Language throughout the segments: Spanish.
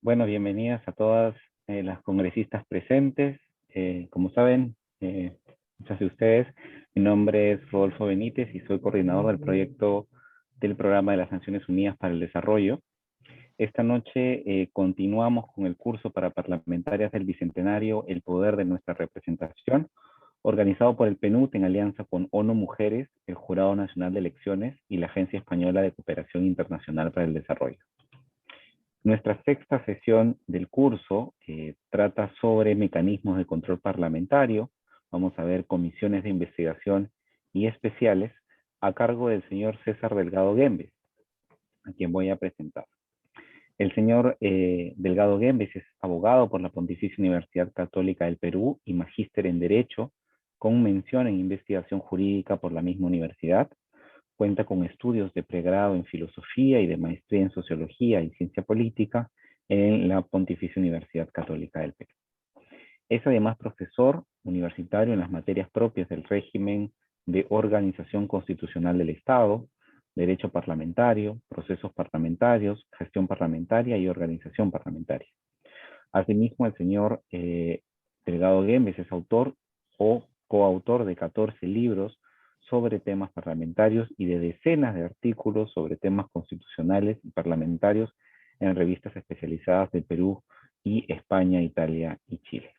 Bueno, bienvenidas a todas las congresistas presentes. Como saben, muchas de ustedes, mi nombre es Rodolfo Benítez y soy coordinador del proyecto del Programa de las Naciones Unidas para el Desarrollo. Esta noche continuamos con el curso para parlamentarias del Bicentenario El Poder de Nuestra Representación, organizado por el PNUD en alianza con ONU Mujeres, el Jurado Nacional de Elecciones y la Agencia Española de Cooperación Internacional para el Desarrollo. Nuestra sexta sesión del curso trata sobre mecanismos de control parlamentario. Vamos a ver comisiones de investigación y especiales a cargo del señor César Delgado Guembes, a quien voy a presentar. El señor Delgado Guembes es abogado por la Pontificia Universidad Católica del Perú y magíster en Derecho, con mención en investigación jurídica por la misma universidad. Cuenta con estudios de pregrado en filosofía y de maestría en sociología y ciencia política en la Pontificia Universidad Católica del Perú. Es además profesor universitario en las materias propias del régimen de organización constitucional del Estado, derecho parlamentario, procesos parlamentarios, gestión parlamentaria y organización parlamentaria. Asimismo, el señor Delgado Guembes es autor o coautor de 14 libros sobre temas parlamentarios y de decenas de artículos sobre temas constitucionales y parlamentarios en revistas especializadas de Perú y España, Italia y Chile.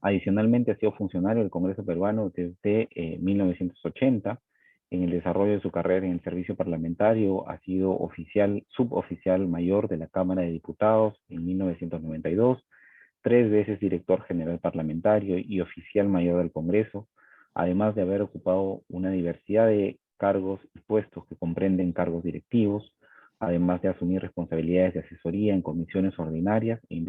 Adicionalmente, ha sido funcionario del Congreso peruano desde 1980. En el desarrollo de su carrera en el servicio parlamentario ha sido suboficial mayor de la Cámara de Diputados en 1992, 3 veces director general parlamentario y oficial mayor del Congreso, además de haber ocupado una diversidad de cargos y puestos que comprenden cargos directivos, además de asumir responsabilidades de asesoría en comisiones ordinarias e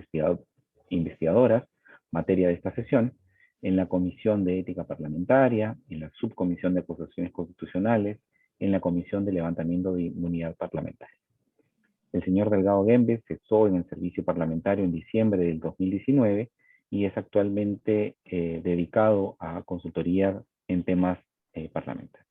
investigadoras, materia de esta sesión, en la Comisión de Ética Parlamentaria, en la Subcomisión de Acusaciones Constitucionales, en la Comisión de Levantamiento de Inmunidad Parlamentaria. El señor Delgado Guembes cesó en el servicio parlamentario en diciembre del 2019 y es actualmente dedicado a consultoría en temas parlamentarios.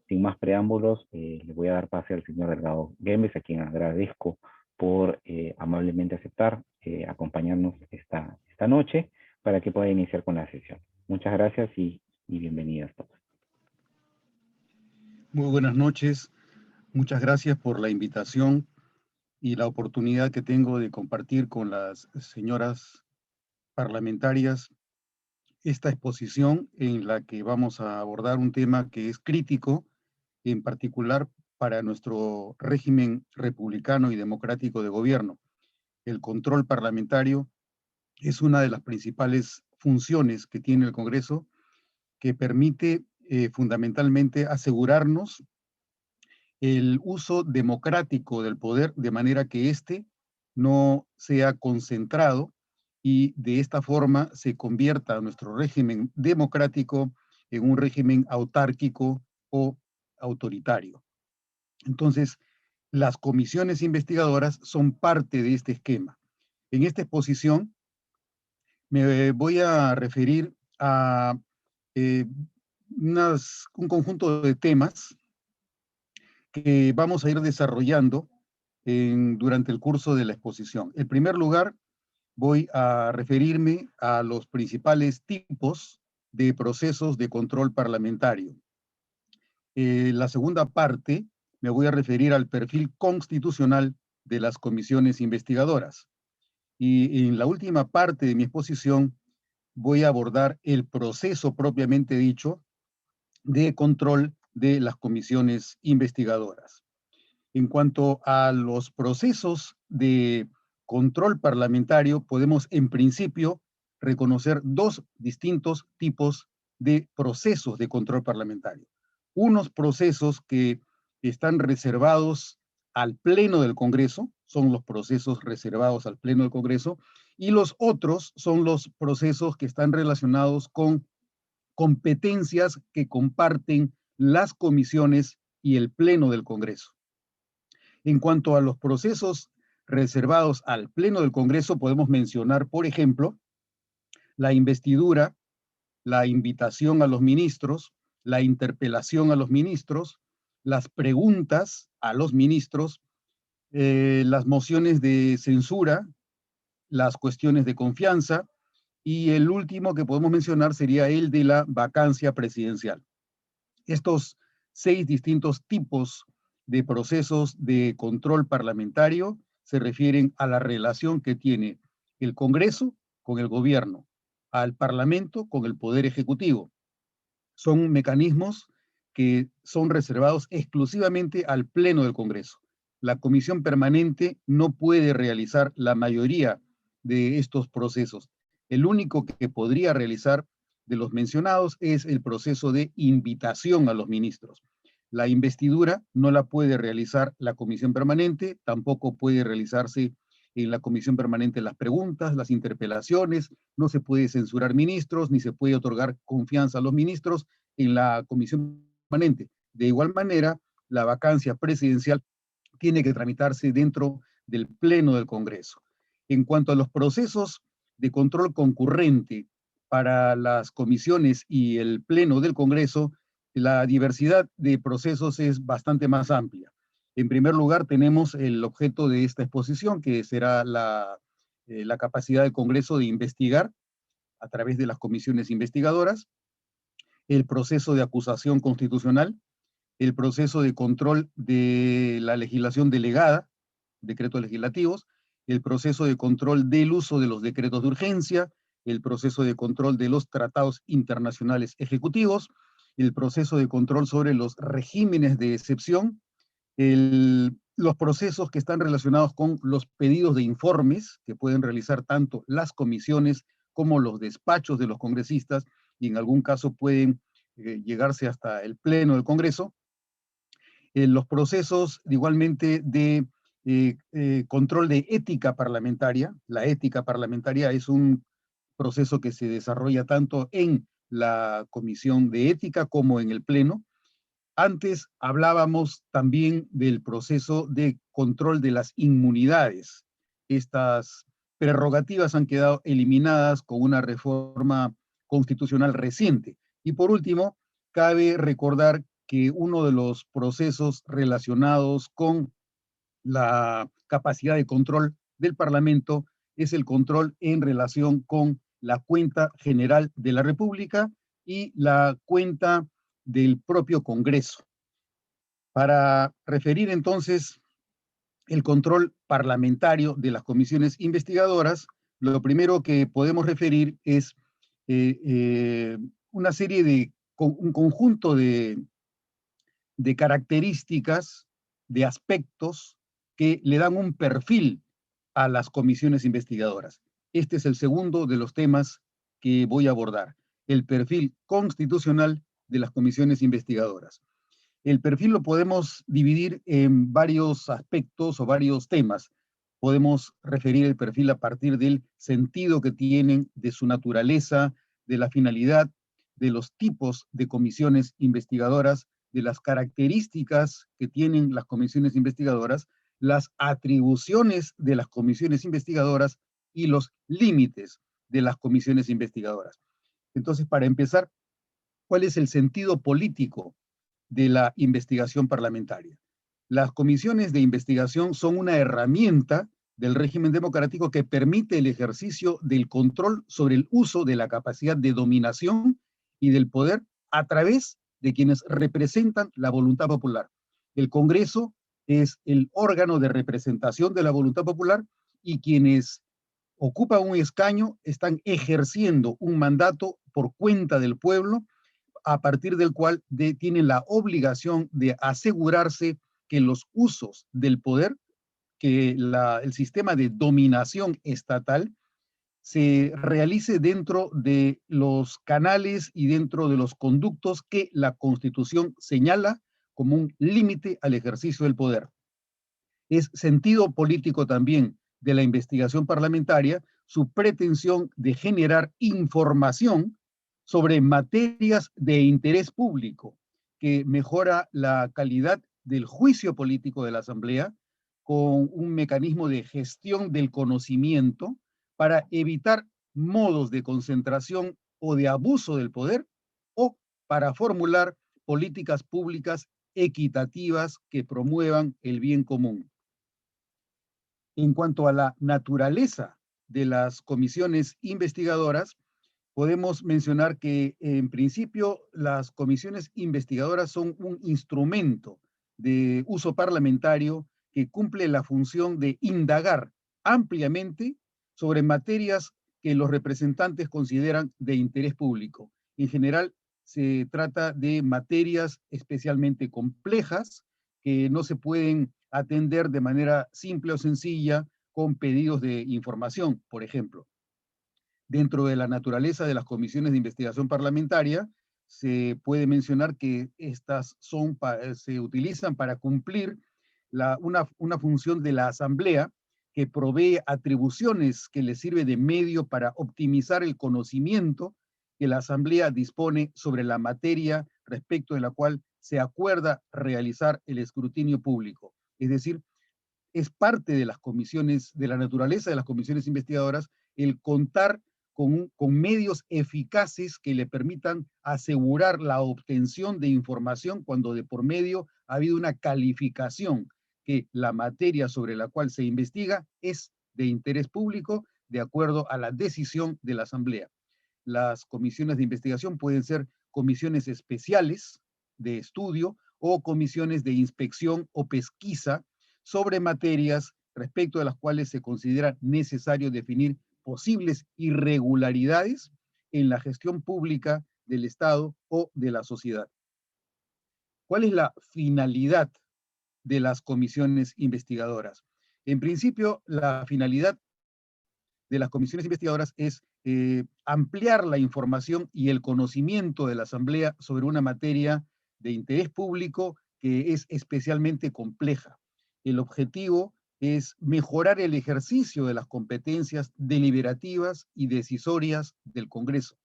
Sin más preámbulos, le voy a dar pase al señor Delgado Guembes, a quien agradezco por amablemente aceptar acompañarnos esta noche para que pueda iniciar con la sesión. Muchas gracias y bienvenidas todos. Muy buenas noches. Muchas gracias por la invitación y la oportunidad que tengo de compartir con las señoras parlamentarias esta exposición en la que vamos a abordar un tema que es crítico, en particular para nuestro régimen republicano y democrático de gobierno. El control parlamentario es una de las principales funciones que tiene el Congreso, que permite fundamentalmente asegurarnos el uso democrático del poder de manera que éste no sea concentrado y de esta forma se convierta nuestro régimen democrático en un régimen autárquico o autoritario. Entonces, las comisiones investigadoras son parte de este esquema. En esta exposición me voy a referir a un conjunto de temas que vamos a ir desarrollando durante el curso de la exposición. En primer lugar, voy a referirme a los principales tipos de procesos de control parlamentario. La segunda parte, me voy a referir al perfil constitucional de las comisiones investigadoras. Y en la última parte de mi exposición, voy a abordar el proceso propiamente dicho de control de las comisiones investigadoras. En cuanto a los procesos de control parlamentario, podemos en principio reconocer dos distintos tipos de procesos de control parlamentario. Unos procesos que están reservados al Pleno del Congreso, son los procesos reservados al Pleno del Congreso, y los otros son los procesos que están relacionados con competencias que comparten las comisiones y el Pleno del Congreso. En cuanto a los procesos reservados al Pleno del Congreso, podemos mencionar, por ejemplo, la investidura, la invitación a los ministros, la interpelación a los ministros, las preguntas a los ministros, las mociones de censura, las cuestiones de confianza, y el último que podemos mencionar sería el de la vacancia presidencial. Estos 6 distintos tipos de procesos de control parlamentario se refieren a la relación que tiene el Congreso con el gobierno, al Parlamento con el Poder Ejecutivo. Son mecanismos que son reservados exclusivamente al Pleno del Congreso. La Comisión Permanente no puede realizar la mayoría de estos procesos. El único que podría realizar de los mencionados es el proceso de invitación a los ministros. La investidura no la puede realizar la Comisión Permanente, tampoco puede realizarse en la Comisión Permanente las preguntas, las interpelaciones, no se puede censurar ministros, ni se puede otorgar confianza a los ministros en la Comisión Permanente. De igual manera, la vacancia presidencial tiene que tramitarse dentro del Pleno del Congreso. En cuanto a los procesos de control concurrente para las comisiones y el Pleno del Congreso, la diversidad de procesos es bastante más amplia. En primer lugar, tenemos el objeto de esta exposición, que será la capacidad del Congreso de investigar a través de las comisiones investigadoras, el proceso de acusación constitucional, el proceso de control de la legislación delegada, decretos legislativos, el proceso de control del uso de los decretos de urgencia, el proceso de control de los tratados internacionales ejecutivos, el proceso de control sobre los regímenes de excepción, los procesos que están relacionados con los pedidos de informes que pueden realizar tanto las comisiones como los despachos de los congresistas, y en algún caso pueden llegarse hasta el Pleno del Congreso. Los procesos igualmente de control de ética parlamentaria. La ética parlamentaria es un proceso que se desarrolla tanto en la Comisión de Ética como en el Pleno. Antes hablábamos también del proceso de control de las inmunidades. Estas prerrogativas han quedado eliminadas con una reforma constitucional reciente. Y por último, cabe recordar que uno de los procesos relacionados con la capacidad de control del Parlamento es el control en relación con la cuenta general de la República y la cuenta del propio Congreso. Para referir entonces el control parlamentario de las comisiones investigadoras, lo primero que podemos referir es una serie de, un conjunto de características, de aspectos que le dan un perfil a las comisiones investigadoras. Este es el segundo de los temas que voy a abordar, el perfil constitucional de las comisiones investigadoras. El perfil lo podemos dividir en varios aspectos o varios temas. Podemos referir el perfil a partir del sentido que tienen, de su naturaleza, de la finalidad, de los tipos de comisiones investigadoras, de las características que tienen las comisiones investigadoras, las atribuciones de las comisiones investigadoras y los límites de las comisiones investigadoras. Entonces, para empezar, ¿cuál es el sentido político de la investigación parlamentaria? Las comisiones de investigación son una herramienta del régimen democrático que permite el ejercicio del control sobre el uso de la capacidad de dominación y del poder a través de quienes representan la voluntad popular. El Congreso es el órgano de representación de la voluntad popular y quienes ocupan un escaño están ejerciendo un mandato por cuenta del pueblo, a partir del cual tienen la obligación de asegurarse que los usos del poder, que el sistema de dominación estatal se realice dentro de los canales y dentro de los conductos que la Constitución señala como un límite al ejercicio del poder. Es sentido político también de la investigación parlamentaria su pretensión de generar información sobre materias de interés público que mejora la calidad del juicio político de la Asamblea con un mecanismo de gestión del conocimiento para evitar modos de concentración o de abuso del poder o para formular políticas públicas equitativas que promuevan el bien común. En cuanto a la naturaleza de las comisiones investigadoras, podemos mencionar que en principio las comisiones investigadoras son un instrumento de uso parlamentario que cumple la función de indagar ampliamente sobre materias que los representantes consideran de interés público. En general, se trata de materias especialmente complejas que no se pueden atender de manera simple o sencilla con pedidos de información, por ejemplo. Dentro de la naturaleza de las comisiones de investigación parlamentaria, se puede mencionar que estas se utilizan para cumplir una función de la Asamblea que provee atribuciones que le sirve de medio para optimizar el conocimiento que la Asamblea dispone sobre la materia respecto de la cual se acuerda realizar el escrutinio público. Es decir, es parte de las comisiones, de la naturaleza de las comisiones investigadoras, el contar con medios eficaces que le permitan asegurar la obtención de información cuando de por medio ha habido una calificación que la materia sobre la cual se investiga es de interés público de acuerdo a la decisión de la Asamblea. Las comisiones de investigación pueden ser comisiones especiales de estudio o comisiones de inspección o pesquisa sobre materias respecto de las cuales se considera necesario definir posibles irregularidades en la gestión pública del Estado o de la sociedad. ¿Cuál es la finalidad de las comisiones investigadoras? En principio, la finalidad de las comisiones investigadoras es ampliar la información y el conocimiento de la Asamblea sobre una materia de interés público que es especialmente compleja. El objetivo es mejorar el ejercicio de las competencias deliberativas y decisorias del Congreso.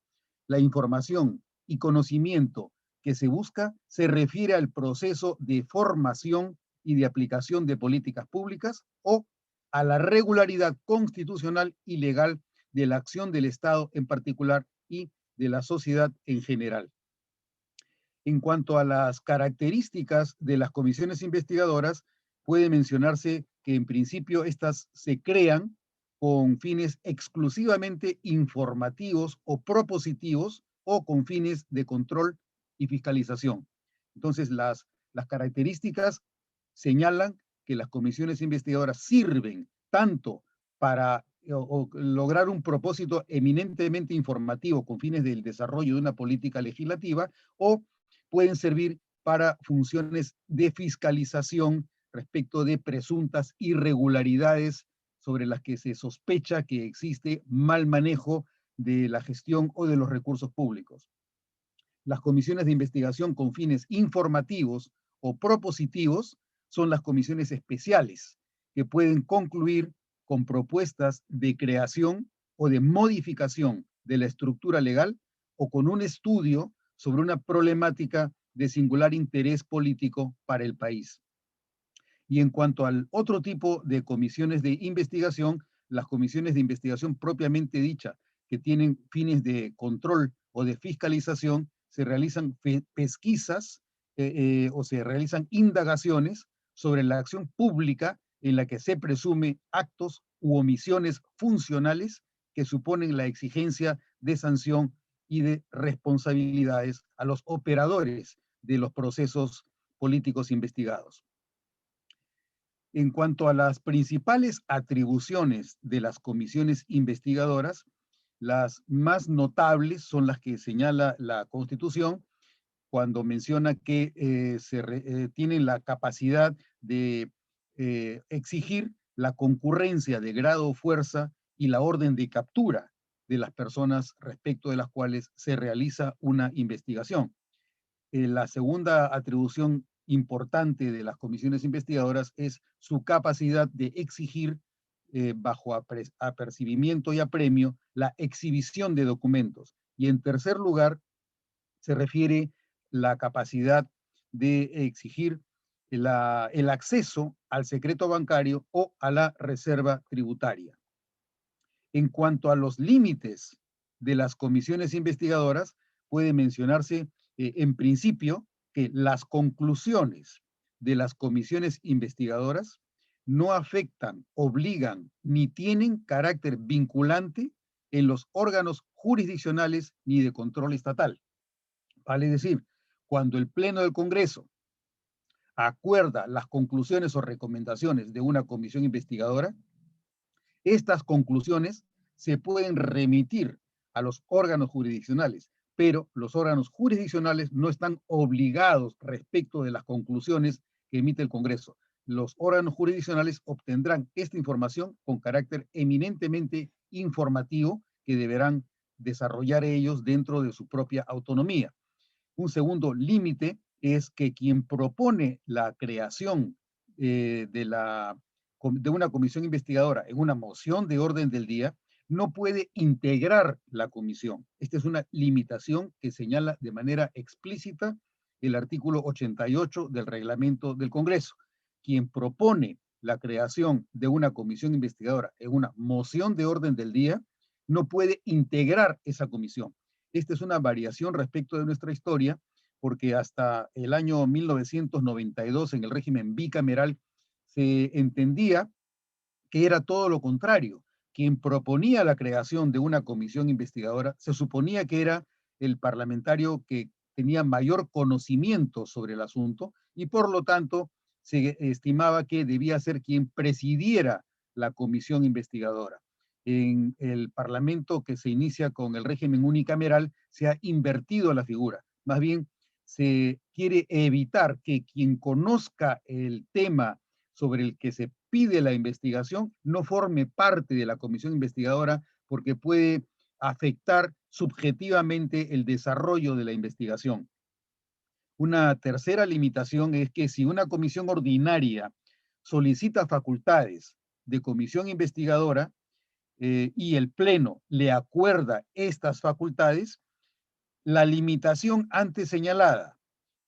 La información y conocimiento que se busca se refiere al proceso de formación y de aplicación de políticas públicas o a la regularidad constitucional y legal de la acción del Estado en particular y de la sociedad en general. En cuanto a las características de las comisiones investigadoras, puede mencionarse que en principio estas se crean con fines exclusivamente informativos o propositivos o con fines de control y fiscalización. Entonces, las características señalan que las comisiones investigadoras sirven tanto para lograr un propósito eminentemente informativo con fines del desarrollo de una política legislativa o pueden servir para funciones de fiscalización respecto de presuntas irregularidades sobre las que se sospecha que existe mal manejo de la gestión o de los recursos públicos. Las comisiones de investigación con fines informativos o propositivos son las comisiones especiales que pueden concluir con propuestas de creación o de modificación de la estructura legal o con un estudio sobre una problemática de singular interés político para el país. Y en cuanto al otro tipo de comisiones de investigación, las comisiones de investigación propiamente dicha, que tienen fines de control o de fiscalización, se realizan pesquisas o se realizan indagaciones sobre la acción pública en la que se presume actos u omisiones funcionales que suponen la exigencia de sanción y de responsabilidades a los operadores de los procesos políticos investigados. En cuanto a las principales atribuciones de las comisiones investigadoras, las más notables son las que señala la Constitución cuando menciona que tienen la capacidad de exigir la concurrencia de grado o fuerza y la orden de captura de las personas respecto de las cuales se realiza una investigación. La segunda atribución importante de las comisiones investigadoras es su capacidad de exigir bajo apercibimiento y apremio la exhibición de documentos. Y en tercer lugar, se refiere la capacidad de exigir el acceso al secreto bancario o a la reserva tributaria. En cuanto a los límites de las comisiones investigadoras, puede mencionarse en principio que las conclusiones de las comisiones investigadoras no afectan, obligan, ni tienen carácter vinculante en los órganos jurisdiccionales ni de control estatal. Vale decir, cuando el Pleno del Congreso acuerda las conclusiones o recomendaciones de una comisión investigadora, estas conclusiones se pueden remitir a los órganos jurisdiccionales, pero los órganos jurisdiccionales no están obligados respecto de las conclusiones que emite el Congreso. Los órganos jurisdiccionales obtendrán esta información con carácter eminentemente informativo que deberán desarrollar ellos dentro de su propia autonomía. Un segundo límite es que quien propone la creación de una comisión investigadora en una moción de orden del día no puede integrar la comisión. Esta es una limitación que señala de manera explícita el artículo 88 del reglamento del Congreso. Quien propone la creación de una comisión investigadora en una moción de orden del día no puede integrar esa comisión. Esta es una variación respecto de nuestra historia, porque hasta el año 1992, en el régimen bicameral, se entendía que era todo lo contrario. Quien proponía la creación de una comisión investigadora se suponía que era el parlamentario que tenía mayor conocimiento sobre el asunto y por lo tanto se estimaba que debía ser quien presidiera la comisión investigadora. En el parlamento que se inicia con el régimen unicameral se ha invertido la figura. Más bien se quiere evitar que quien conozca el tema sobre el que se pide la investigación no forme parte de la comisión investigadora porque puede afectar subjetivamente el desarrollo de la investigación. Una tercera limitación es que si una comisión ordinaria solicita facultades de comisión investigadora y el Pleno le acuerda estas facultades, la limitación antes señalada,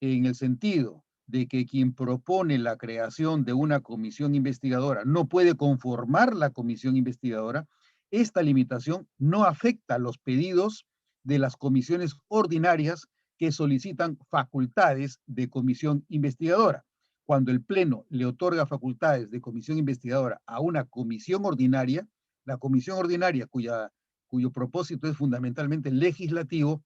en el sentido de que quien propone la creación de una comisión investigadora no puede conformar la comisión investigadora, esta limitación no afecta los pedidos de las comisiones ordinarias que solicitan facultades de comisión investigadora. Cuando el Pleno le otorga facultades de comisión investigadora a una comisión ordinaria, la comisión ordinaria cuyo propósito es fundamentalmente legislativo,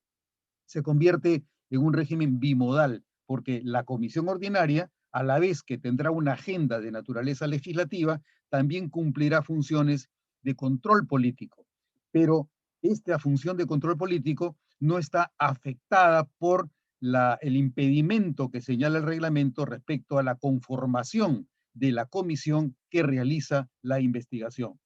se convierte en un régimen bimodal, porque la comisión ordinaria, a la vez que tendrá una agenda de naturaleza legislativa, también cumplirá funciones de control político. Pero esta función de control político no está afectada por el impedimento que señala el reglamento respecto a la conformación de la comisión que realiza la investigación.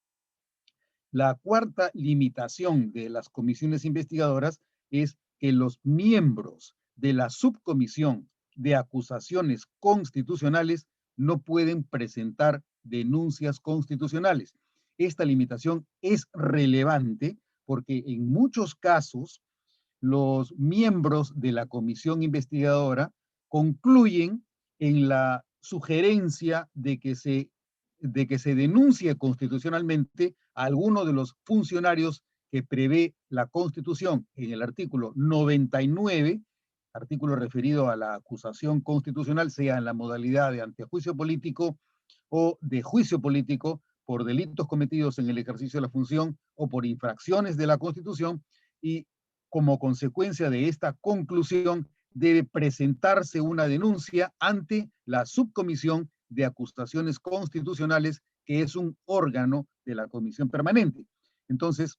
La cuarta limitación de las comisiones investigadoras es que los miembros de la subcomisión de acusaciones constitucionales no pueden presentar denuncias constitucionales. Esta limitación es relevante porque en muchos casos los miembros de la comisión investigadora concluyen en la sugerencia de que se denuncie constitucionalmente a alguno de los funcionarios que prevé la Constitución en el artículo 99, artículo referido a la acusación constitucional, sea en la modalidad de antejuicio político o de juicio político por delitos cometidos en el ejercicio de la función o por infracciones de la Constitución, y como consecuencia de esta conclusión debe presentarse una denuncia ante la subcomisión de acusaciones constitucionales, que es un órgano de la comisión permanente. Entonces,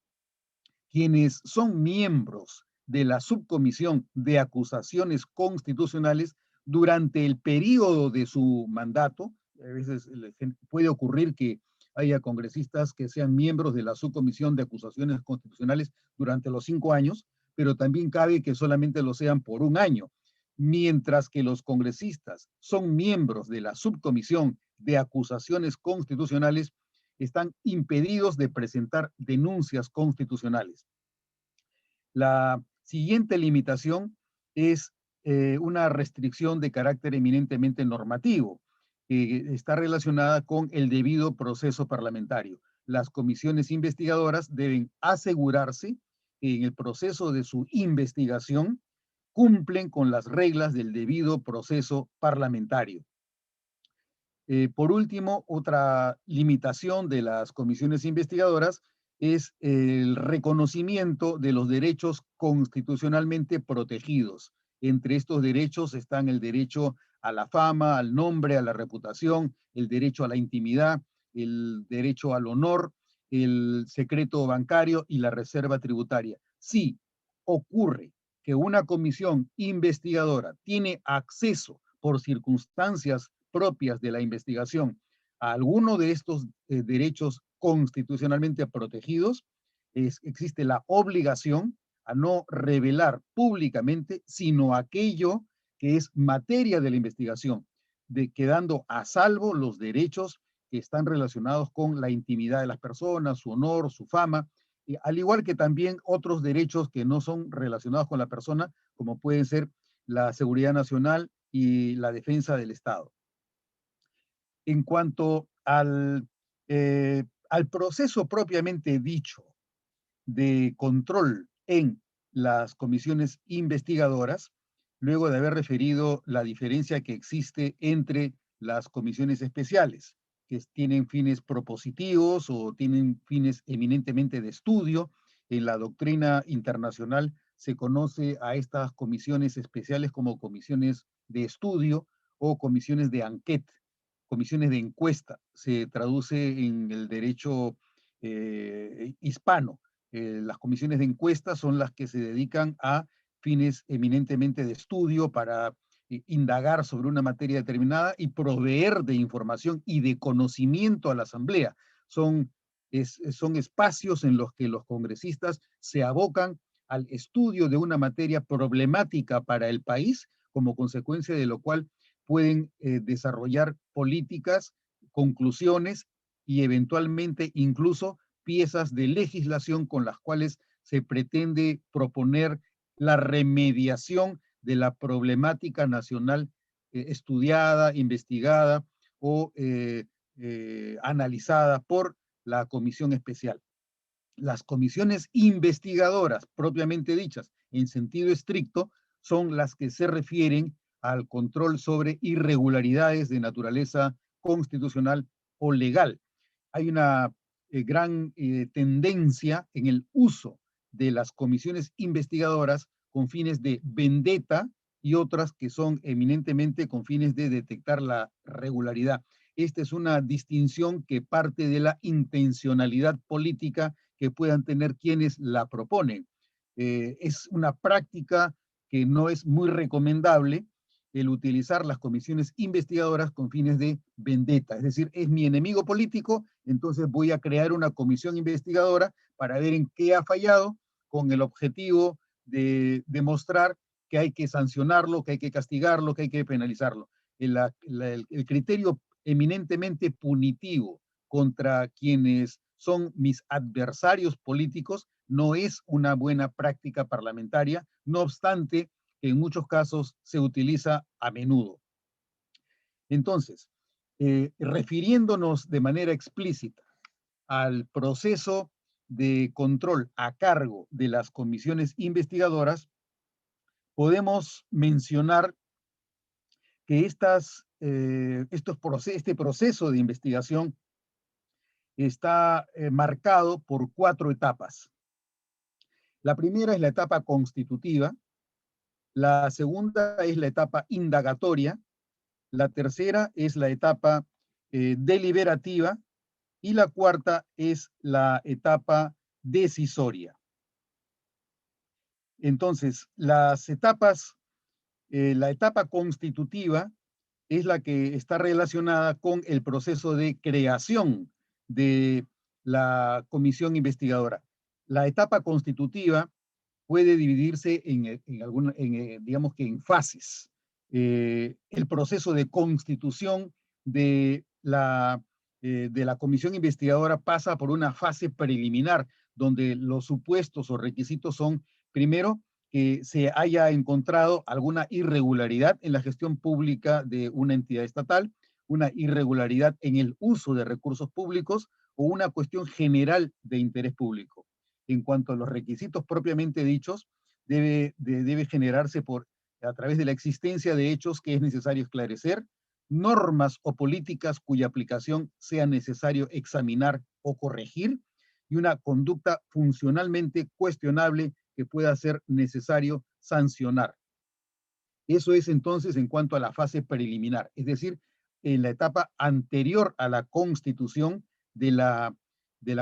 quienes son miembros de la subcomisión de acusaciones constitucionales durante el periodo de su mandato, a veces puede ocurrir que haya congresistas que sean miembros de la subcomisión de acusaciones constitucionales durante los 5 años, pero también cabe que solamente lo sean por un año, mientras que los congresistas son miembros de la subcomisión de acusaciones constitucionales, están impedidos de presentar denuncias constitucionales. La siguiente limitación es una restricción de carácter eminentemente normativo, que está relacionada con el debido proceso parlamentario. Las comisiones investigadoras deben asegurarse que en el proceso de su investigación cumplen con las reglas del debido proceso parlamentario. Por último, otra limitación de las comisiones investigadoras es el reconocimiento de los derechos constitucionalmente protegidos. Entre estos derechos están el derecho a la fama, al nombre, a la reputación, el derecho a la intimidad, el derecho al honor, el secreto bancario y la reserva tributaria. Si ocurre que una comisión investigadora tiene acceso por circunstancias propias de la investigación a alguno de estos derechos constitucionalmente protegidos, existe la obligación a no revelar públicamente, sino aquello que es materia de la investigación, quedando a salvo los derechos que están relacionados con la intimidad de las personas, su honor, su fama, al igual que también otros derechos que no son relacionados con la persona, como pueden ser la seguridad nacional y la defensa del Estado. En cuanto al proceso propiamente dicho de control en las comisiones investigadoras, luego de haber referido la diferencia que existe entre las comisiones especiales, que tienen fines propositivos o tienen fines eminentemente de estudio. En la doctrina internacional se conoce a estas comisiones especiales como comisiones de estudio o comisiones de enquete, comisiones de encuesta. Se traduce en el derecho hispano. Las comisiones de encuesta son las que se dedican a fines eminentemente de estudio para indagar sobre una materia determinada y proveer de información y de conocimiento a la asamblea. Son espacios en los que los congresistas se abocan al estudio de una materia problemática para el país, como consecuencia de lo cual pueden desarrollar políticas, conclusiones y eventualmente incluso piezas de legislación con las cuales se pretende proponer la remediación de la problemática nacional estudiada, investigada o analizada por la comisión especial. Las comisiones investigadoras, propiamente dichas, en sentido estricto, son las que se refieren al control sobre irregularidades de naturaleza constitucional o legal. Hay una gran tendencia en el uso de las comisiones investigadoras con fines de vendetta y otras que son eminentemente con fines de detectar la regularidad. Esta es una distinción que parte de la intencionalidad política que puedan tener quienes la proponen. Es una práctica que no es muy recomendable el utilizar las comisiones investigadoras con fines de vendetta. Es decir, es mi enemigo político, entonces voy a crear una comisión investigadora para ver en qué ha fallado, con el objetivo de demostrar que hay que sancionarlo, que hay que castigarlo, que hay que penalizarlo. El criterio eminentemente punitivo contra quienes son mis adversarios políticos no es una buena práctica parlamentaria, no obstante que en muchos casos se utiliza a menudo. Entonces, refiriéndonos de manera explícita al proceso de control a cargo de las comisiones investigadoras, podemos mencionar que este proceso de investigación está marcado por 4 etapas. La primera es la etapa constitutiva, la segunda es la etapa indagatoria, la tercera es la etapa deliberativa y la cuarta es la etapa decisoria. Entonces, la etapa constitutiva es la que está relacionada con el proceso de creación de la comisión investigadora. La etapa constitutiva puede dividirse digamos que en fases. El proceso de constitución de la comisión investigadora pasa por una fase preliminar, donde los supuestos o requisitos son, primero, que se haya encontrado alguna irregularidad en la gestión pública de una entidad estatal, una irregularidad en el uso de recursos públicos o una cuestión general de interés público. En cuanto a los requisitos propiamente dichos, debe generarse a través de la existencia de hechos que es necesario esclarecer, normas o políticas cuya aplicación sea necesario examinar o corregir, y una conducta funcionalmente cuestionable que pueda ser necesario sancionar. Eso es entonces en cuanto a la fase preliminar, es decir, en la etapa anterior a la constitución de la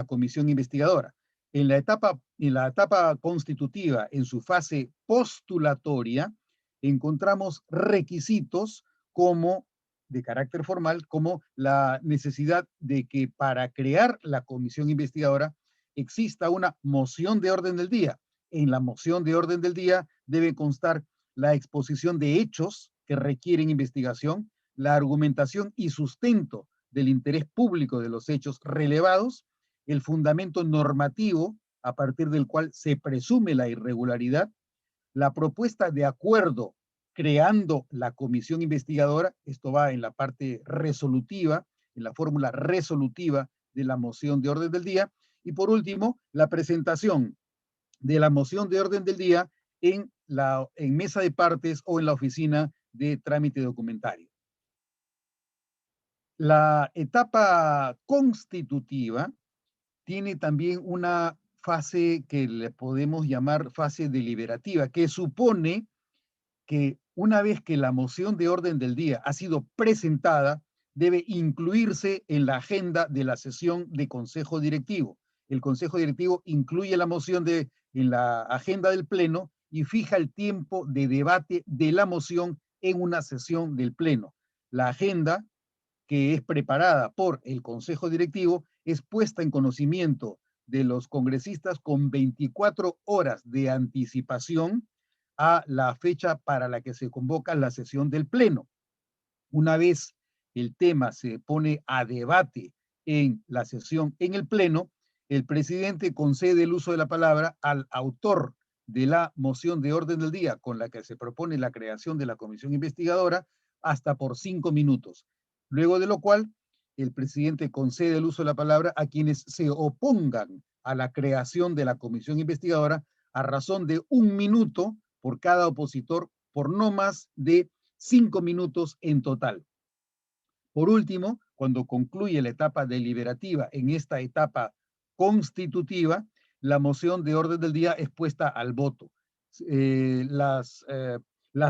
comisión investigadora. En la etapa constitutiva, en su fase postulatoria, encontramos requisitos como de carácter formal, como la necesidad de que para crear la comisión investigadora exista una moción de orden del día. En la moción de orden del día debe constar la exposición de hechos que requieren investigación, la argumentación y sustento del interés público de los hechos relevados, el fundamento normativo a partir del cual se presume la irregularidad, la propuesta de acuerdo creando la comisión investigadora, esto va en la parte resolutiva, en la fórmula resolutiva de la moción de orden del día, y por último, la presentación de la moción de orden del día en mesa de partes o en la oficina de trámite documentario. La etapa constitutiva tiene también una fase que le podemos llamar fase deliberativa, que supone que una vez que la moción de orden del día ha sido presentada, debe incluirse en la agenda de la sesión de consejo directivo. El consejo directivo incluye la moción en la agenda del pleno y fija el tiempo de debate de la moción en una sesión del pleno. La agenda, que es preparada por el consejo directivo, es puesta en conocimiento de los congresistas con 24 horas de anticipación a la fecha para la que se convoca la sesión del pleno. Una vez el tema se pone a debate en la sesión en el pleno, el presidente concede el uso de la palabra al autor de la moción de orden del día con la que se propone la creación de la comisión investigadora hasta por 5 minutos. Luego de lo cual, el presidente concede el uso de la palabra a quienes se opongan a la creación de la comisión investigadora a razón de 1 minuto por cada opositor, por no más de 5 minutos en total. Por último, cuando concluye la etapa deliberativa en esta etapa constitutiva, la moción de orden del día es puesta al voto. Las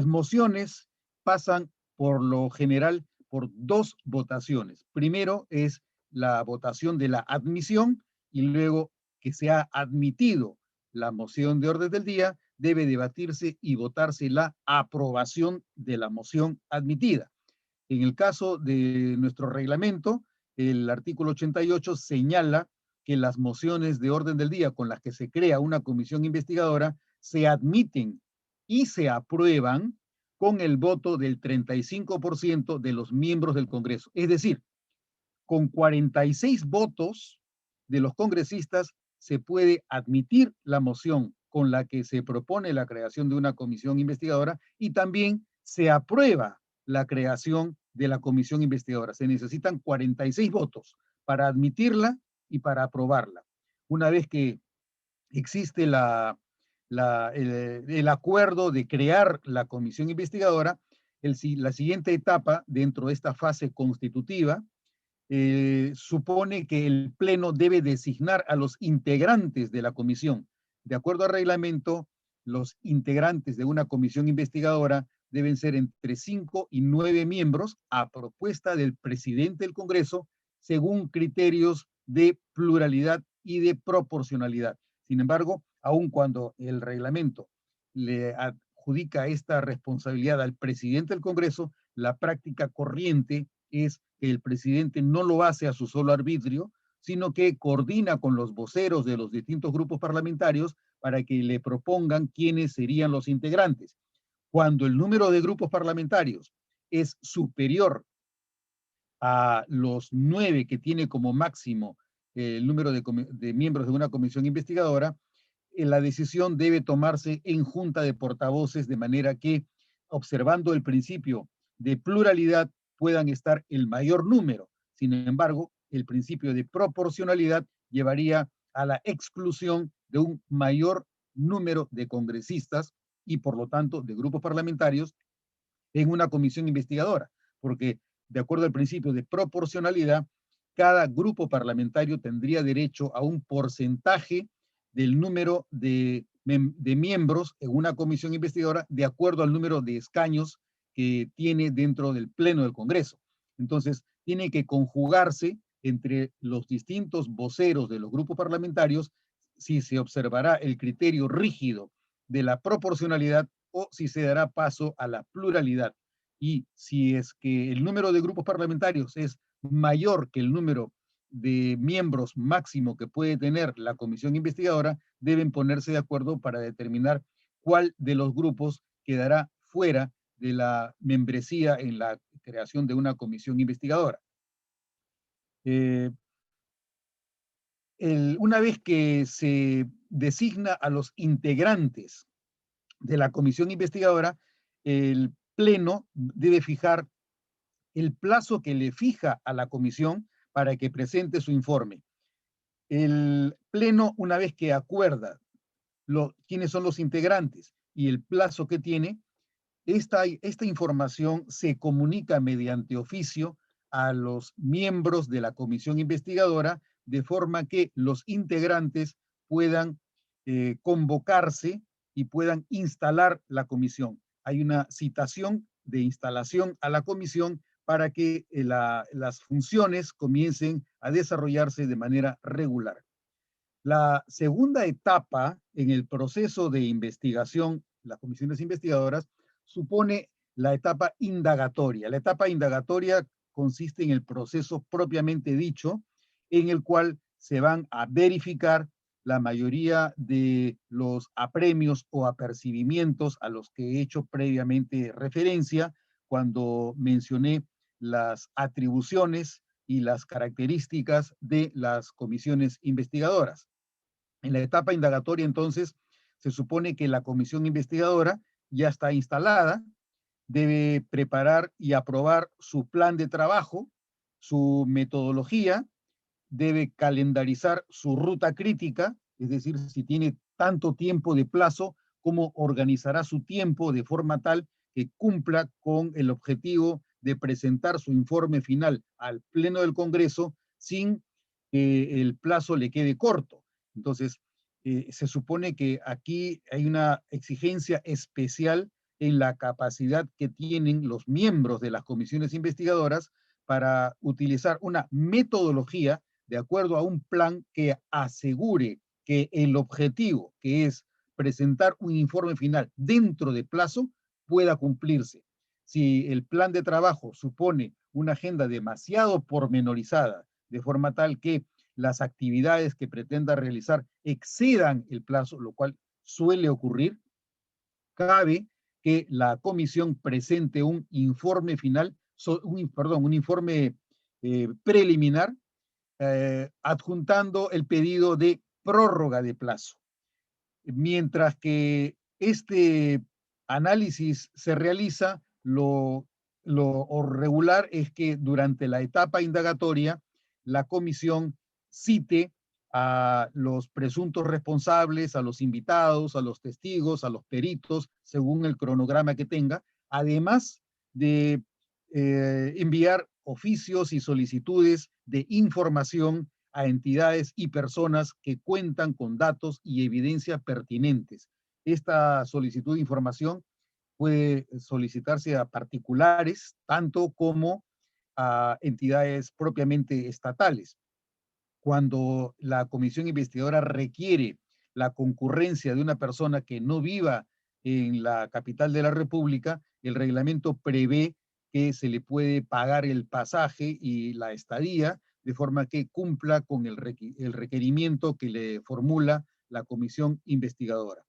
mociones pasan por lo general por 2 votaciones. Primero es la votación de la admisión y luego que se ha admitido la moción de orden del día, debe debatirse y votarse la aprobación de la moción admitida. En el caso de nuestro reglamento, el artículo 88 señala que las mociones de orden del día con las que se crea una comisión investigadora se admiten y se aprueban con el voto del 35% de los miembros del Congreso. Es decir, con 46 votos de los congresistas se puede admitir la moción con la que se propone la creación de una comisión investigadora y también se aprueba la creación de la comisión investigadora. Se necesitan 46 votos para admitirla y para aprobarla. Una vez que existe el acuerdo de crear la comisión investigadora, la siguiente etapa dentro de esta fase constitutiva supone que el Pleno debe designar a los integrantes de la comisión. De acuerdo al reglamento, los integrantes de una comisión investigadora deben ser entre 5 y 9 miembros a propuesta del presidente del Congreso según criterios de pluralidad y de proporcionalidad. Sin embargo, aun cuando el reglamento le adjudica esta responsabilidad al presidente del Congreso, la práctica corriente es que el presidente no lo hace a su solo arbitrio, sino que coordina con los voceros de los distintos grupos parlamentarios para que le propongan quiénes serían los integrantes. Cuando el número de grupos parlamentarios es superior a los 9 que tiene como máximo el número de miembros de una comisión investigadora, la decisión debe tomarse en junta de portavoces de manera que, observando el principio de pluralidad, puedan estar el mayor número. Sin embargo, el principio de proporcionalidad llevaría a la exclusión de un mayor número de congresistas y, por lo tanto, de grupos parlamentarios en una comisión investigadora, porque de acuerdo al principio de proporcionalidad, cada grupo parlamentario tendría derecho a un porcentaje del número de miembros en una comisión investigadora de acuerdo al número de escaños que tiene dentro del Pleno del Congreso. Entonces, tiene que conjugarse entre los distintos voceros de los grupos parlamentarios si se observará el criterio rígido de la proporcionalidad o si se dará paso a la pluralidad. Y si es que el número de grupos parlamentarios es mayor que el número de miembros máximo que puede tener la comisión investigadora, deben ponerse de acuerdo para determinar cuál de los grupos quedará fuera de la membresía en la creación de una comisión investigadora. Una vez que se designa a los integrantes de la comisión investigadora, el Pleno debe fijar el plazo que le fija a la comisión para que presente su informe. El Pleno, una vez que acuerda quiénes son los integrantes y el plazo que tiene, esta información se comunica mediante oficio a los miembros de la comisión investigadora, de forma que los integrantes puedan convocarse y puedan instalar la comisión. Hay una citación de instalación a la comisión para que las funciones comiencen a desarrollarse de manera regular. La segunda etapa en el proceso de investigación, las comisiones investigadoras, supone la etapa indagatoria. La etapa indagatoria consiste en el proceso propiamente dicho, en el cual se van a verificar la mayoría de los apremios o apercibimientos a los que he hecho previamente referencia cuando mencioné las atribuciones y las características de las comisiones investigadoras. En la etapa indagatoria, entonces, se supone que la comisión investigadora ya está instalada, debe preparar y aprobar su plan de trabajo, su metodología, debe calendarizar su ruta crítica, es decir, si tiene tanto tiempo de plazo, cómo organizará su tiempo de forma tal que cumpla con el objetivo de presentar su informe final al Pleno del Congreso sin que el plazo le quede corto. Entonces, se supone que aquí hay una exigencia especial en la capacidad que tienen los miembros de las comisiones investigadoras para utilizar una metodología de acuerdo a un plan que asegure que el objetivo, que es presentar un informe final dentro de plazo, pueda cumplirse. Si el plan de trabajo supone una agenda demasiado pormenorizada, de forma tal que las actividades que pretenda realizar excedan el plazo, lo cual suele ocurrir, cabe que la comisión presente un informe final, un informe preliminar, adjuntando el pedido de prórroga de plazo. Mientras que este análisis se realiza, lo regular es que durante la etapa indagatoria, la comisión cite a los presuntos responsables, a los invitados, a los testigos, a los peritos, según el cronograma que tenga, además de enviar oficios y solicitudes de información a entidades y personas que cuentan con datos y evidencia pertinentes. Esta solicitud de información puede solicitarse a particulares, tanto como a entidades propiamente estatales. Cuando la comisión investigadora requiere la concurrencia de una persona que no viva en la capital de la República, el reglamento prevé que se le puede pagar el pasaje y la estadía de forma que cumpla con el requerimiento que le formula la comisión investigadora.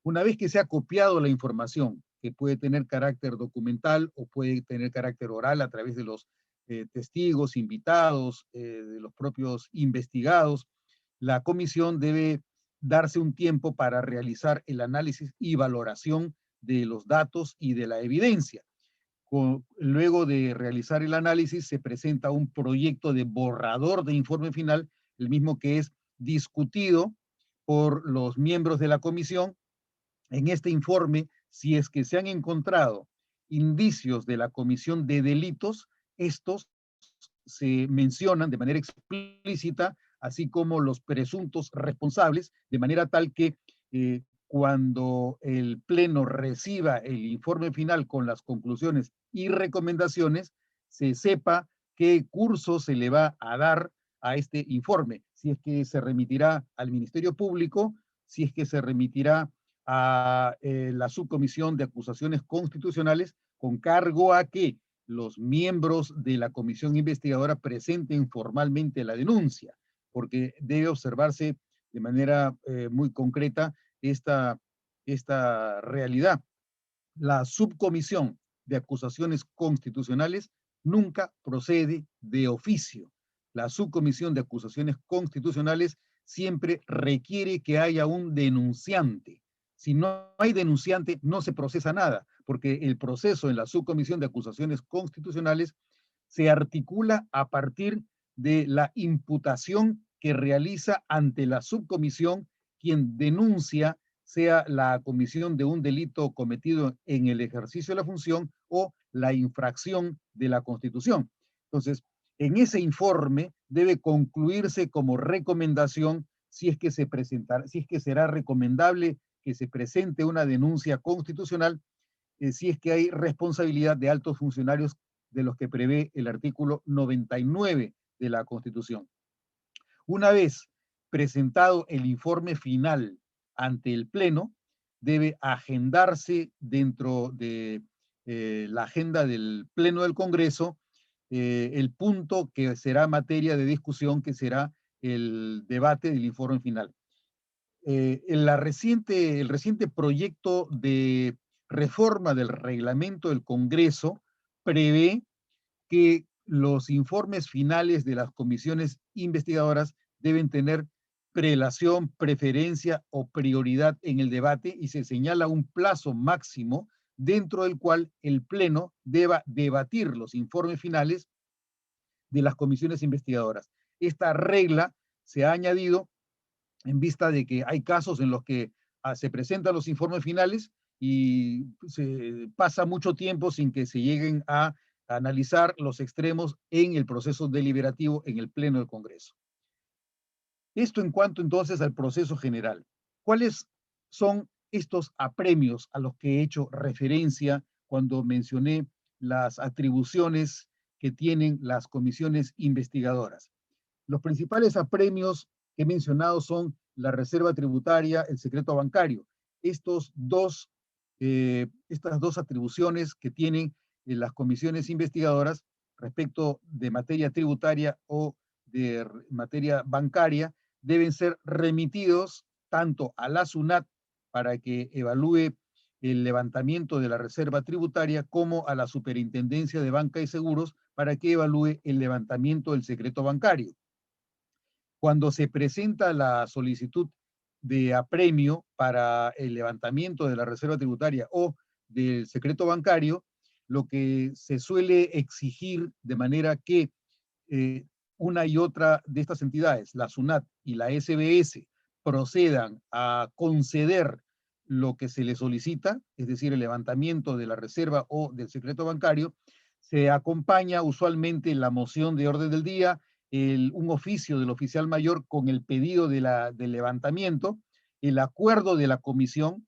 Una vez que se ha copiado la información, que puede tener carácter documental o puede tener carácter oral a través de los testigos, invitados, de los propios investigados, la comisión debe darse un tiempo para realizar el análisis y valoración de los datos y de la evidencia. Luego de realizar el análisis, se presenta un proyecto de borrador de informe final, el mismo que es discutido por los miembros de la comisión. En este informe, si es que se han encontrado indicios de la comisión de delitos, estos se mencionan de manera explícita, así como los presuntos responsables, de manera tal que cuando el Pleno reciba el informe final con las conclusiones y recomendaciones, se sepa qué curso se le va a dar a este informe, si es que se remitirá al Ministerio Público, si es que se remitirá a la Subcomisión de Acusaciones Constitucionales, con cargo a que los miembros de la comisión investigadora presenten formalmente la denuncia, porque debe observarse de manera muy concreta esta realidad. La subcomisión de acusaciones constitucionales nunca procede de oficio. La subcomisión de acusaciones constitucionales siempre requiere que haya un denunciante. Si no hay denunciante, no se procesa nada, porque el proceso en la subcomisión de acusaciones constitucionales se articula a partir de la imputación que realiza ante la subcomisión quien denuncia, sea la comisión de un delito cometido en el ejercicio de la función o la infracción de la Constitución. Entonces, en ese informe debe concluirse como recomendación si es que se presentará, si es que será recomendable que se presente una denuncia constitucional, si es que hay responsabilidad de altos funcionarios de los que prevé el artículo 99 de la Constitución. Una vez presentado el informe final ante el Pleno, debe agendarse dentro de la agenda del Pleno del Congreso el punto que será materia de discusión, que será el debate del informe final. El reciente proyecto de reforma del reglamento del Congreso prevé que los informes finales de las comisiones investigadoras deben tener prelación, preferencia o prioridad en el debate y se señala un plazo máximo dentro del cual el Pleno deba debatir los informes finales de las comisiones investigadoras. Esta regla se ha añadido en vista de que hay casos en los que se presentan los informes finales y se pasa mucho tiempo sin que se lleguen a analizar los extremos en el proceso deliberativo en el Pleno del Congreso. Esto en cuanto entonces al proceso general. ¿Cuáles son estos apremios a los que he hecho referencia cuando mencioné las atribuciones que tienen las comisiones investigadoras? Los principales apremios que he mencionado son la reserva tributaria, el secreto bancario. Estas dos atribuciones que tienen las comisiones investigadoras respecto de materia tributaria o de materia bancaria deben ser remitidos tanto a la SUNAT para que evalúe el levantamiento de la reserva tributaria como a la Superintendencia de Banca y Seguros para que evalúe el levantamiento del secreto bancario. Cuando se presenta la solicitud de apremio para el levantamiento de la reserva tributaria o del secreto bancario, lo que se suele exigir de manera que una y otra de estas entidades, la SUNAT y la SBS, procedan a conceder lo que se les solicita, es decir, el levantamiento de la reserva o del secreto bancario, se acompaña usualmente la moción de orden del día, un oficio del oficial mayor con el pedido del levantamiento, el acuerdo de la comisión.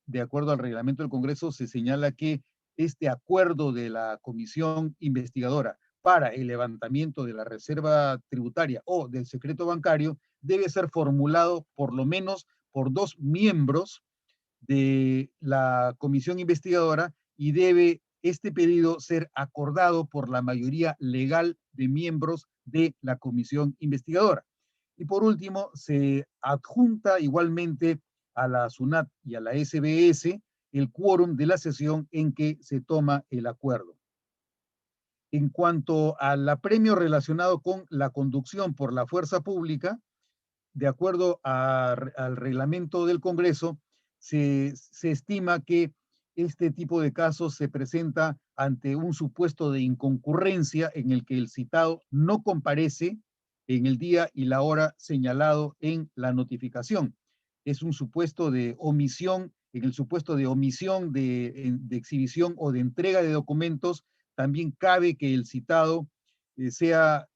De acuerdo al reglamento del Congreso, se señala que este acuerdo de la comisión investigadora para el levantamiento de la reserva tributaria o del secreto bancario debe ser formulado por lo menos por 2 miembros de la comisión investigadora y debe este pedido ser acordado por la mayoría legal de miembros de la comisión investigadora. Y por último, se adjunta igualmente a la SUNAT y a la SBS el quórum de la sesión en que se toma el acuerdo. En cuanto al apremio relacionado con la conducción por la fuerza pública, de acuerdo al reglamento del Congreso, se estima que este tipo de casos se presenta ante un supuesto de inconcurrencia en el que el citado no comparece en el día y la hora señalado en la notificación. Es un supuesto de omisión, en el supuesto de omisión de exhibición o de entrega de documentos también cabe que el citado sea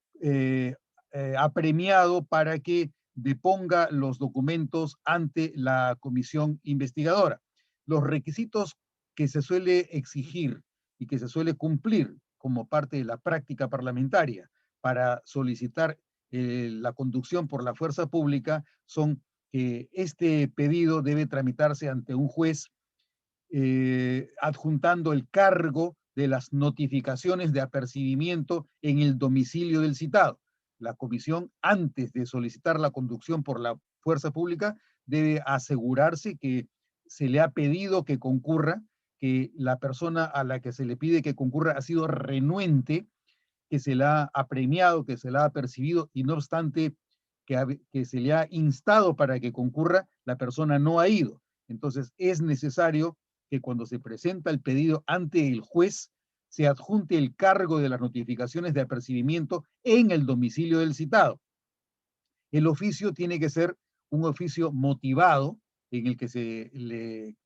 apremiado para que deponga los documentos ante la comisión investigadora. Los requisitos que se suele exigir y que se suele cumplir como parte de la práctica parlamentaria para solicitar la conducción por la fuerza pública son que este pedido debe tramitarse ante un juez adjuntando el cargo de las notificaciones de apercibimiento en el domicilio del citado. La comisión, antes de solicitar la conducción por la fuerza pública, debe asegurarse que se le ha pedido que concurra, que la persona a la que se le pide que concurra ha sido renuente, que se la ha apremiado, que se la ha percibido y no obstante que se le ha instado para que concurra, la persona no ha ido. Entonces es necesario que cuando se presenta el pedido ante el juez se adjunte el cargo de las notificaciones de apercibimiento en el domicilio del citado. El oficio tiene que ser un oficio motivado en el que se le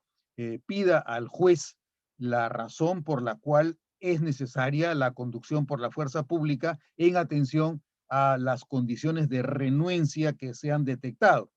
pida al juez la razón por la cual es necesaria la conducción por la fuerza pública en atención a las condiciones de renuencia que se han detectado.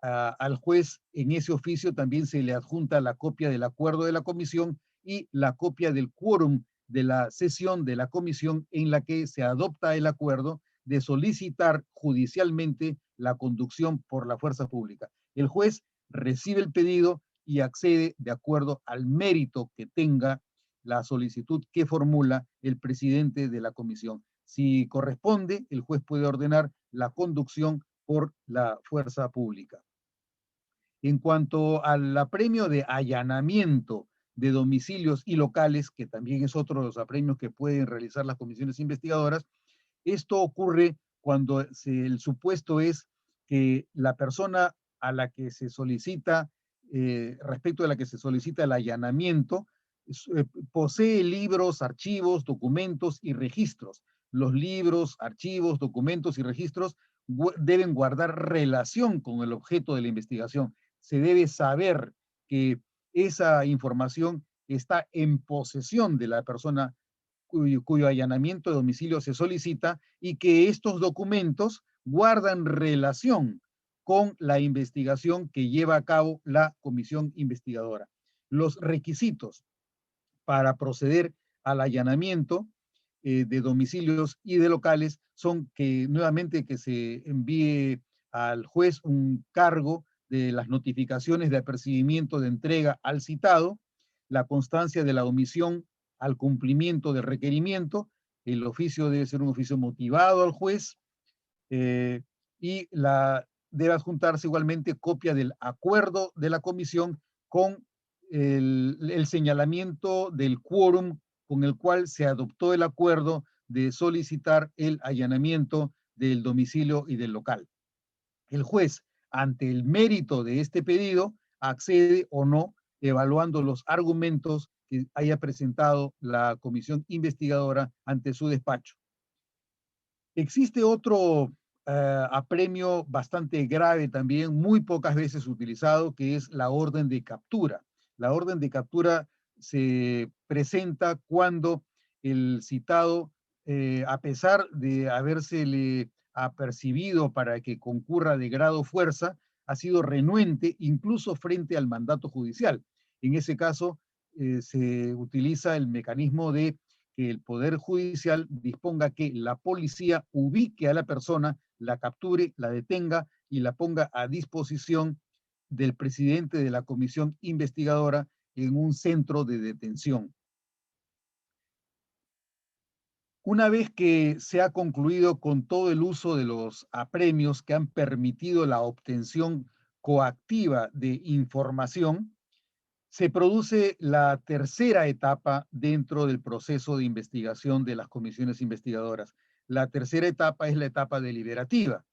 Al juez en ese oficio también se le adjunta la copia del acuerdo de la comisión y la copia del quórum de la sesión de la comisión en la que se adopta el acuerdo de solicitar judicialmente la conducción por la fuerza pública. El juez recibe el pedido y accede de acuerdo al mérito que tenga la solicitud que formula el presidente de la comisión. Si corresponde, el juez puede ordenar la conducción por la fuerza pública. En cuanto al apremio de allanamiento de domicilios y locales, que también es otro de los apremios que pueden realizar las comisiones investigadoras, esto ocurre cuando el supuesto es que la persona a la que se solicita, respecto de la que se solicita el allanamiento, posee libros, archivos, documentos y registros. Los libros, archivos, documentos y registros deben guardar relación con el objeto de la investigación. Se debe saber que esa información está en posesión de la persona cuyo allanamiento de domicilio se solicita y que estos documentos guardan relación con la investigación que lleva a cabo la comisión investigadora. Los requisitos para proceder al allanamiento de domicilios y de locales son que nuevamente que se envíe al juez un cargo de las notificaciones de apercibimiento de entrega al citado, la constancia de la omisión al cumplimiento del requerimiento, el oficio debe ser un oficio motivado al juez y debe adjuntarse igualmente copia del acuerdo de la comisión con el señalamiento del quórum con el cual se adoptó el acuerdo de solicitar el allanamiento del domicilio y del local. El juez, ante el mérito de este pedido, accede o no, evaluando los argumentos que haya presentado la comisión investigadora ante su despacho. Existe otro apremio bastante grave también, muy pocas veces utilizado, que es la orden de captura. La orden de captura se presenta cuando el citado, a pesar de habérsele apercibido para que concurra de grado fuerza, ha sido renuente incluso frente al mandato judicial. En ese caso, se utiliza el mecanismo de que el Poder Judicial disponga que la policía ubique a la persona, la capture, la detenga y la ponga a disposición del presidente de la comisión investigadora en un centro de detención. Una vez que se ha concluido con todo el uso de los apremios que han permitido la obtención coactiva de información, se produce la tercera etapa dentro del proceso de investigación de las comisiones investigadoras. La tercera etapa es la etapa deliberativa.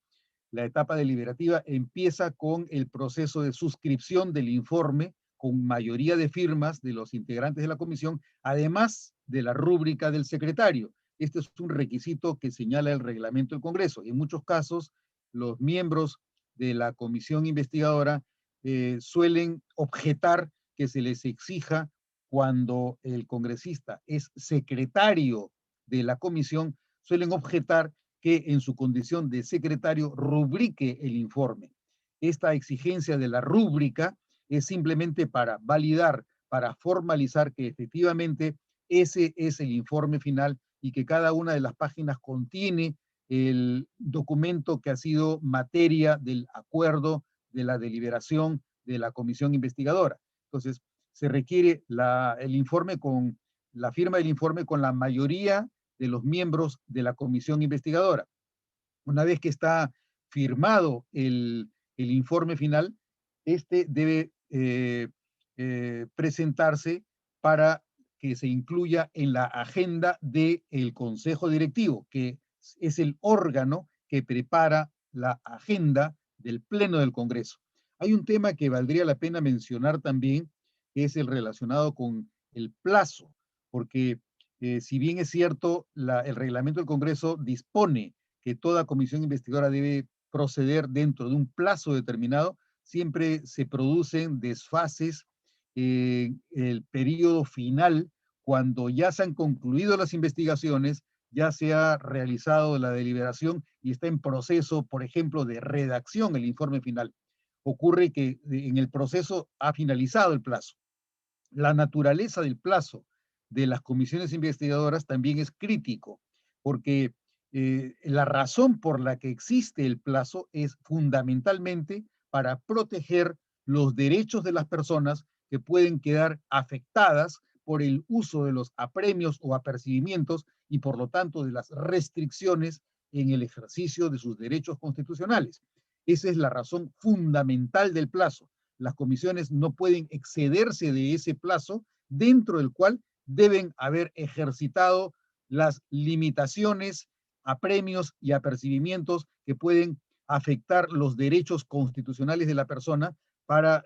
La etapa deliberativa empieza con el proceso de suscripción del informe con mayoría de firmas de los integrantes de la comisión, además de la rúbrica del secretario. Este es un requisito que señala el reglamento del Congreso. En muchos casos, los miembros de la comisión investigadora suelen objetar que se les exija cuando el congresista es secretario de la comisión, suelen objetar que en su condición de secretario rubrique el informe. Esta exigencia de la rúbrica es simplemente para validar, para formalizar que efectivamente ese es el informe final y que cada una de las páginas contiene el documento que ha sido materia del acuerdo, de la deliberación de la comisión investigadora. Entonces, se requiere el informe con la firma del informe con la mayoría de los miembros de la comisión investigadora. Una vez que está firmado el informe final, este debe presentarse para que se incluya en la agenda del Consejo Directivo, que es el órgano que prepara la agenda del Pleno del Congreso. Hay un tema que valdría la pena mencionar también, que es el relacionado con el plazo, porque si bien es cierto, el reglamento del Congreso dispone que toda comisión investigadora debe proceder dentro de un plazo determinado, siempre se producen desfases en el periodo final, cuando ya se han concluido las investigaciones, ya se ha realizado la deliberación y está en proceso, por ejemplo, de redacción el informe final. Ocurre que en el proceso ha finalizado el plazo. La naturaleza del plazo de las comisiones investigadoras también es crítico, porque la razón por la que existe el plazo es fundamentalmente para proteger los derechos de las personas que pueden quedar afectadas por el uso de los apremios o apercibimientos y por lo tanto de las restricciones en el ejercicio de sus derechos constitucionales. Esa es la razón fundamental del plazo. Las comisiones no pueden excederse de ese plazo dentro del cual deben haber ejercitado las limitaciones, apremios y apercibimientos que pueden afectar los derechos constitucionales de la persona para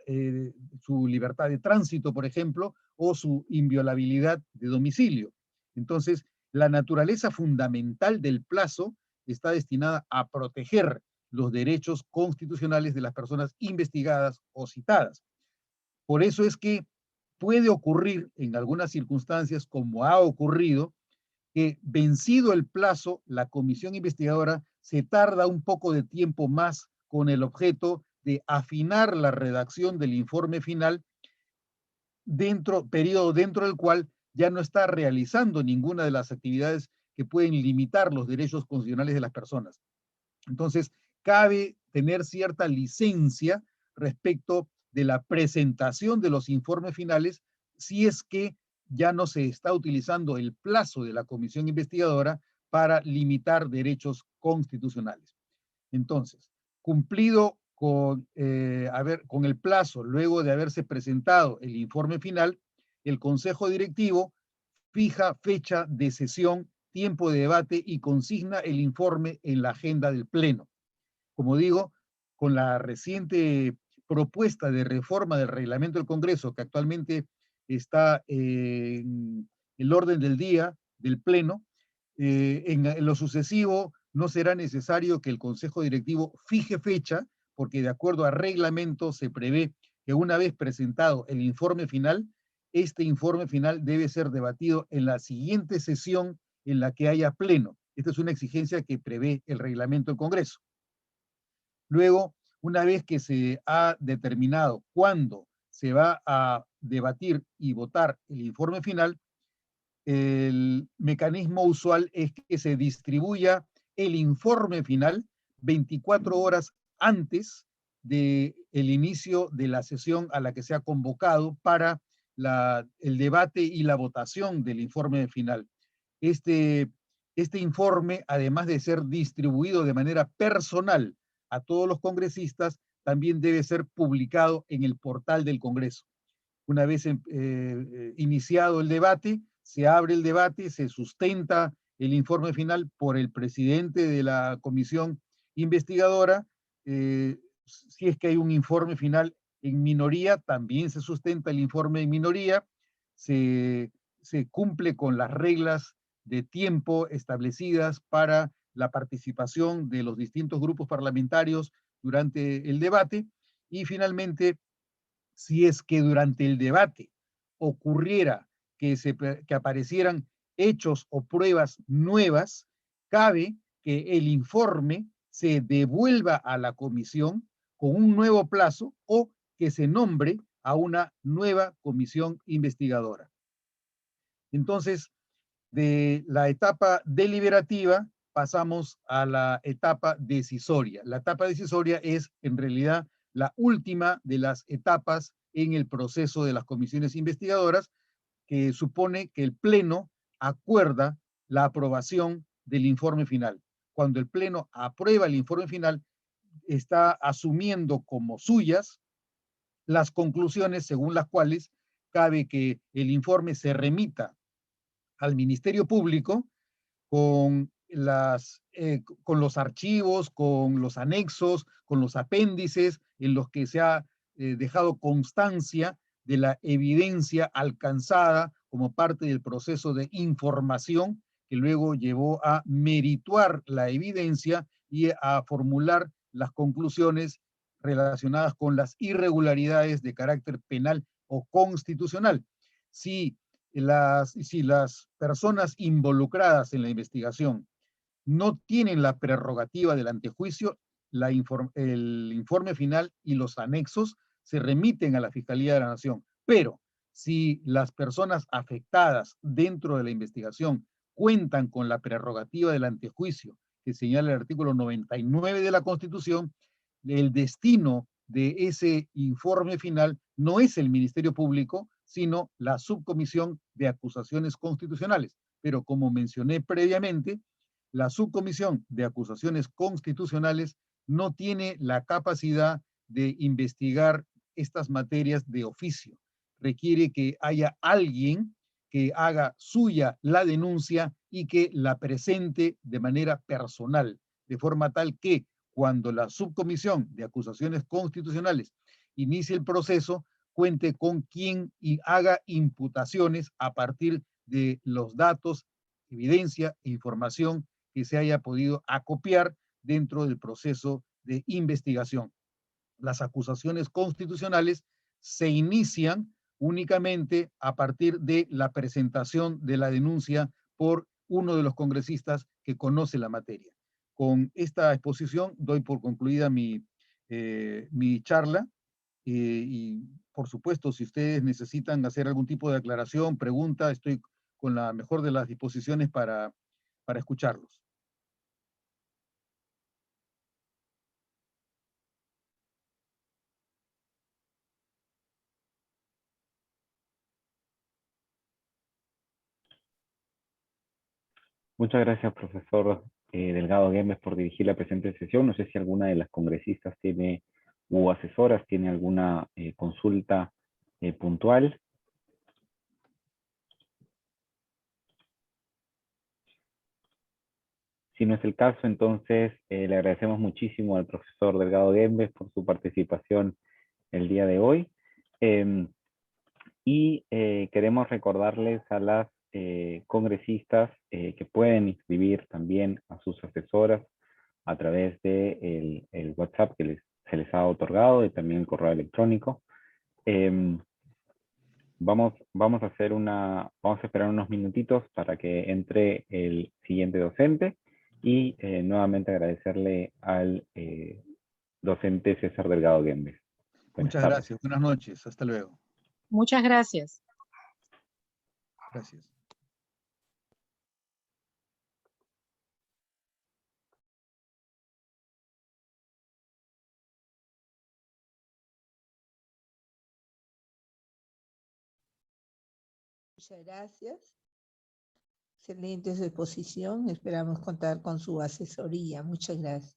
su libertad de tránsito, por ejemplo, o su inviolabilidad de domicilio. Entonces, la naturaleza fundamental del plazo está destinada a proteger los derechos constitucionales de las personas investigadas o citadas. Por eso es que puede ocurrir en algunas circunstancias, como ha ocurrido, que vencido el plazo, la comisión investigadora se tarda un poco de tiempo más con el objeto de afinar la redacción del informe final periodo dentro del cual ya no está realizando ninguna de las actividades que pueden limitar los derechos constitucionales de las personas. Entonces, cabe tener cierta licencia respecto de la presentación de los informes finales si es que ya no se está utilizando el plazo de la comisión investigadora para limitar derechos constitucionales. Entonces, cumplido con el plazo, luego de haberse presentado el informe final, el Consejo Directivo fija fecha de sesión, tiempo de debate y consigna el informe en la agenda del Pleno. Como digo, con la reciente propuesta de reforma del reglamento del Congreso, que actualmente está en el orden del día del Pleno, en lo sucesivo no será necesario que el Consejo Directivo fije fecha, porque de acuerdo al reglamento se prevé que una vez presentado el informe final, este informe final debe ser debatido en la siguiente sesión en la que haya pleno. Esta es una exigencia que prevé el reglamento del Congreso. Luego, una vez que se ha determinado cuándo se va a debatir y votar el informe final, el mecanismo usual es que se distribuya el informe final 24 horas antes del inicio de la sesión a la que se ha convocado para el debate y la votación del informe final. Este informe, además de ser distribuido de manera personal a todos los congresistas, también debe ser publicado en el portal del Congreso. Una vez iniciado el debate, se abre el debate, se sustenta el informe final por el presidente de la comisión investigadora. Si es que hay un informe final en minoría, también se sustenta el informe en minoría. Se cumple con las reglas de tiempo establecidas para la participación de los distintos grupos parlamentarios durante el debate. Y finalmente, si es que durante el debate ocurriera que aparecieran hechos o pruebas nuevas, cabe que el informe se devuelva a la comisión con un nuevo plazo o que se nombre a una nueva comisión investigadora. Entonces, de la etapa deliberativa pasamos a la etapa decisoria. La etapa decisoria es en realidad la última de las etapas en el proceso de las comisiones investigadoras, que supone que el Pleno acuerda la aprobación del informe final. Cuando el Pleno aprueba el informe final, está asumiendo como suyas las conclusiones según las cuales cabe que el informe se remita al Ministerio Público con con los archivos, con los anexos, con los apéndices en los que se ha dejado constancia de la evidencia alcanzada como parte del proceso de información que luego llevó a merituar la evidencia y a formular las conclusiones relacionadas con las irregularidades de carácter penal o constitucional. Si las personas involucradas en la investigación no tienen la prerrogativa del antejuicio, el informe final y los anexos se remiten a la Fiscalía de la Nación. Pero si las personas afectadas dentro de la investigación cuentan con la prerrogativa del antejuicio que señala el artículo 99 de la Constitución, el destino de ese informe final no es el Ministerio Público, sino la Subcomisión de Acusaciones Constitucionales. Pero como mencioné previamente, la Subcomisión de Acusaciones Constitucionales no tiene la capacidad de investigar estas materias de oficio. Requiere que haya alguien que haga suya la denuncia y que la presente de manera personal, de forma tal que cuando la Subcomisión de Acusaciones Constitucionales inicie el proceso, cuente con quien y haga imputaciones a partir de los datos, evidencia e información que se haya podido acopiar dentro del proceso de investigación. Las acusaciones constitucionales se inician únicamente a partir de la presentación de la denuncia por uno de los congresistas que conoce la materia. Con esta exposición doy por concluida mi charla y por supuesto, si ustedes necesitan hacer algún tipo de aclaración, pregunta, estoy con la mejor de las disposiciones para escucharlos. Muchas gracias, profesor Delgado Guemes, por dirigir la presente sesión. No sé si alguna de las congresistas tiene, u asesoras, tiene alguna consulta puntual. Si no es el caso, entonces le agradecemos muchísimo al profesor Delgado Guemes por su participación el día de hoy. Queremos recordarles a las congresistas que pueden inscribir también a sus asesoras a través de el WhatsApp que se les ha otorgado y también el correo electrónico. Vamos a esperar unos minutitos para que entre el siguiente docente y nuevamente agradecerle al docente César Delgado Guembes. Buenas Muchas tardes. gracias. Buenas noches. Hasta luego. Muchas gracias. Gracias. Muchas gracias. Excelente su exposición. Esperamos contar con su asesoría. Muchas gracias.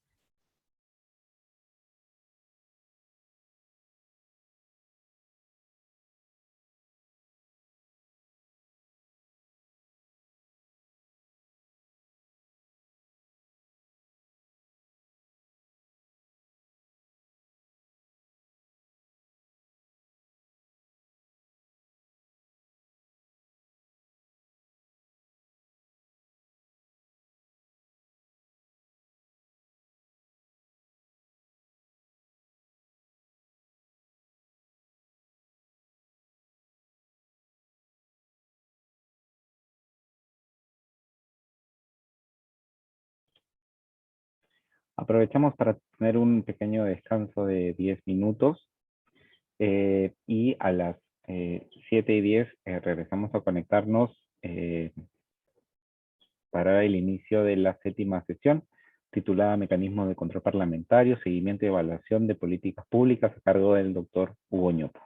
Aprovechamos para tener un pequeño descanso de 10 minutos y a las 7:10 regresamos a conectarnos para el inicio de la 7ª sesión, titulada Mecanismos de Control Parlamentario, Seguimiento y Evaluación de Políticas Públicas, a cargo del doctor Hugo Ñopo.